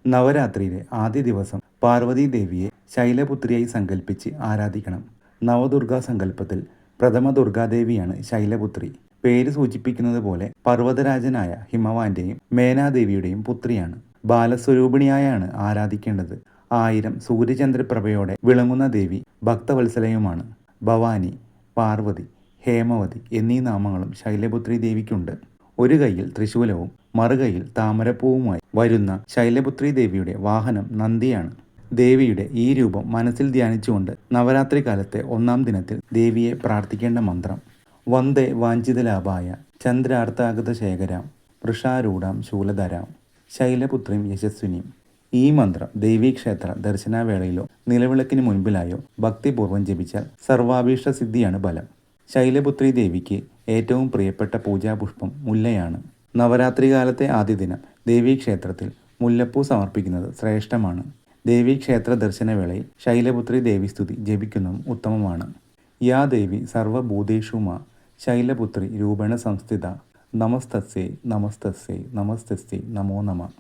നവരാത്രിയിലെ ആദ്യ ദിവസം പാർവതി ദേവിയെ ശൈലപുത്രിയായി സങ്കല്പിച്ച് ആരാധിക്കണം. നവദുർഗാ സങ്കല്പത്തിൽ പ്രഥമ ദുർഗാദേവിയാണ് ശൈലപുത്രി. പേര് സൂചിപ്പിക്കുന്നത് പോലെ പർവ്വതരാജനായ ഹിമവാന്റെയും മേനാദേവിയുടെയും പുത്രിയാണ്. ബാലസ്വരൂപിണിയായാണ് ആരാധിക്കേണ്ടത്. 1000 സൂര്യചന്ദ്രപ്രഭയോടെ വിളങ്ങുന്ന ദേവി ഭക്തവത്സലയുമാണ്. ഭവാനി, പാർവതി, ഹേമവതി എന്നീ നാമങ്ങളും ശൈലപുത്രി ദേവിക്കുണ്ട്. ഒരു കൈയിൽ ത്രിശൂലവും മറുകൈയിൽ താമരപ്പൂവുമായി വരുന്ന ശൈലപുത്രി ദേവിയുടെ വാഹനം നന്ദിയാണ്. ദേവിയുടെ ഈ രൂപം മനസ്സിൽ ധ്യാനിച്ചുകൊണ്ട് നവരാത്രി കാലത്തെ 1-ാം ദിനത്തിൽ ദേവിയെ പ്രാർത്ഥിക്കേണ്ട മന്ത്രം: വന്ദേ വാഞ്ചിതലാഭായ ചന്ദ്രാർത്താഗത ശേഖരാം വൃഷാരൂഢാം ശൂലധരാം ശൈലപുത്രിം യശസ്വിനിയും. ഈ മന്ത്രം ദേവീക്ഷേത്ര ദർശനവേളയിലോ നിലവിളക്കിന് മുൻപിലായോ ഭക്തിപൂർവ്വം ജപിച്ചാൽ സർവാഭീഷ്ട സിദ്ധിയാണ് ഫലം. ശൈലപുത്രി ദേവിക്ക് ഏറ്റവും പ്രിയപ്പെട്ട പൂജാപുഷ്പം മുല്ലയാണ്. നവരാത്രി കാലത്തെ ആദ്യ ദിനം ദേവീക്ഷേത്രത്തിൽ മുല്ലപ്പൂ സമർപ്പിക്കുന്നത് ശ്രേഷ്ഠമാണ്. ദേവീക്ഷേത്ര ദർശനവേളയിൽ ശൈലപുത്രി ദേവീസ്തുതി ജപിക്കുന്നതും ഉത്തമമാണ്. യാ ദേവി സർവഭൂതേഷു മാ ശൈലപുത്രി രൂപേണ സംസ്ഥിത നമസ്തസ്യൈ നമസ്തസ്യൈ നമസ്തസ്യൈ നമോ നമഃ.